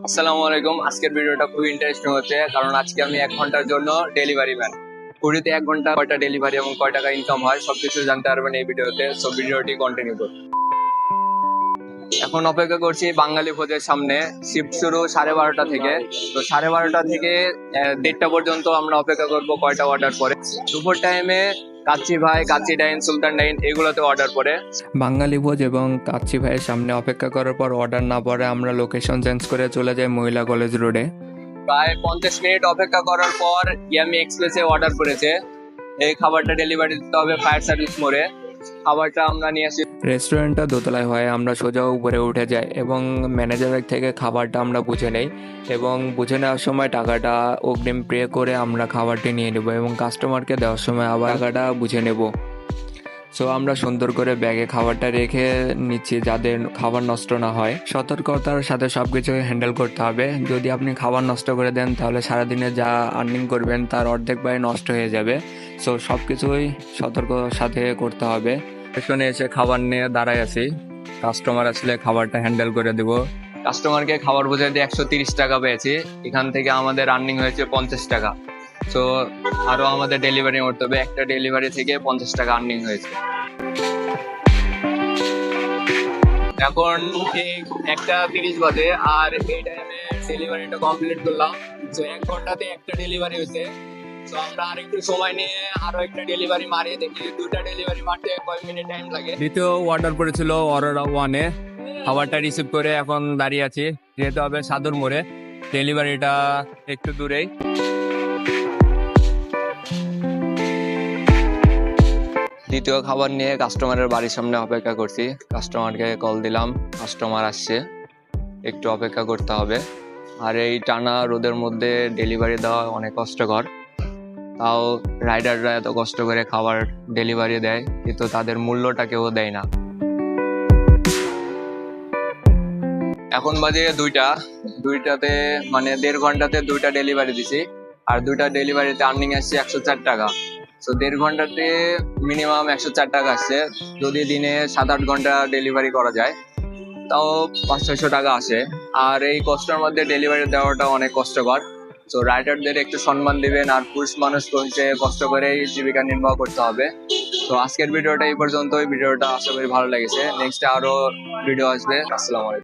আসসালামু আলাইকুম। আজকের ভিডিওটা খুব ইন্টারেস্টিং হচ্ছে, কারণ আজকে আমি 1 ঘন্টার জন্য ডেলিভারি ম্যান। পুরীতে 1 ঘন্টা কয়টা ডেলিভারি এবং কয় টাকা ইনকাম হয় সবকিছু জানতে পারবেন এই ভিডিওতে। সো ভিডিওটি কন্টিনিউ করুন। এখন অপেক্ষা করছি বাঙালি ভোজের সামনে। শিফট শুরু 12:30 থেকে। তো 12:30 থেকে 1:30 পর্যন্ত আমরা অপেক্ষা করব কয়টা অর্ডার পরে। দুপুর টাইমে কাচ্চি ভাই, কাচ্চি ডাইন, সুলতান ডাইন এগুলোতে অর্ডার পরে। বাঙালি ভোজ এবং কাচ্চি ভাইয়ের সামনে অপেক্ষা করার পর অর্ডার না পরে আমরা লোকেশন চেঞ্জ করে চলে যাই মহিলা কলেজ রোডে। প্রায় 50 মিনিট অপেক্ষা করার পর ইয়ামি এক্সপ্রেসে অর্ডার করেছে। এই খাবারটা ডেলিভারি দিতে হবে ফায়ার সার্ভিস মোড়ে। খাবারটা আমরা নিয়ে আসি। রেস্টুরেন্টটা দোতলায় হয়, আমরা সোজা উপরে উঠে যাই এবং ম্যানেজারের থেকে খাবারটা আমরা বুঝে নেই এবং বুঝে নেওয়ার সময় টাকাটা অগ্রিম পে করে আমরা খাবারটি নিয়ে নেব এবং কাস্টমারকে দেওয়ার সময় আবার টাকাটা বুঝে নেব। সো আমরা সুন্দর করে ব্যাগে খাবারটা রেখে নিচ্ছি যাতে খাবার নষ্ট না হয়। সতর্কতার সাথে সব কিছু হ্যান্ডেল করতে হবে। যদি আপনি খাবার নষ্ট করে দেন তাহলে সারাদিনে যা আর্নিং করবেন তার অর্ধেক ব্যয় নষ্ট হয়ে যাবে। সো সব কিছুই সতর্কতার সাথে করতে হবে। পেছনে এসে খাবার নিয়ে দাঁড়ায় আছি, কাস্টমার আসলে খাবারটা হ্যান্ডেল করে দেব। কাস্টমারকে খাবার বোঝাই দিয়ে 130 টাকা পেয়েছি। এখান থেকে আমাদের আর্নিং হয়েছে 50 টাকা। সো আরো আমাদের ডেলিভারি করতে হবে। একটা ডেলিভারি থেকে 50 টাকা আর্নিং হয়েছে। এখন ঠিক 1:30 বাজে আর এই টাইমে ডেলিভারিটা কমপ্লিট করলাম। তো 1 ঘন্টাতে একটা ডেলিভারি হয়েছে। তো আমরা আরেকটু সময় নিয়ে আরো একটা ডেলিভারি মারি, দেখি 2টা ডেলিভারি মারতে কয় মিনিট টাইম লাগে। দ্বিতীয় অর্ডার পড়েছিল অরোরা ওয়ানে। খাবারটা রিসিভ করে এখন দাঁড়িয়ে আছি, যেতে হবে সাদুর মোড়ে। ডেলিভারিটা একটু দূরেই। দ্বিতীয় খাবার নিয়ে কাস্টমারের বাড়ির সামনে অপেক্ষা করছি। কাস্টমারকে কল দিলাম, কাস্টমার আসছে, একটু অপেক্ষা করতে হবে। আর এই টানা রোদের মধ্যে ডেলিভারি দেওয়া অনেক কষ্টকর। তাও রাইডাররা এত কষ্ট করে খাবার ডেলিভারি দেয়, কিন্তু তাদের মূল্যটা কেউ দেয় না। এখন বাজে 2টাতে মানে 1.5 ঘন্টাতে 2টা ডেলিভারি দিছি। আর 2টা ডেলিভারিতে আর্নিং আসছে 104 টাকা। তো 1.5 ঘন্টাতে মিনিমাম 104 টাকা আসছে। যদি দিনে 7-8 ঘন্টা ডেলিভারি করা যায় তাও 500-600 টাকা আসে। আর এই কষ্টের মধ্যে ডেলিভারি দেওয়াটা অনেক কষ্টকর। তো রাইডারদের একটু সম্মান দিবেন। আর পুরুষ মানুষ হচ্ছে কষ্ট করেই জীবিকা নির্বাহ করতে হবে। তো আজকের ভিডিওটা এই পর্যন্তই। ভিডিওটা আশা করি ভালো লেগেছে। নেক্সট আরো ভিডিও আসবে। আসসালামু আলাইকুম।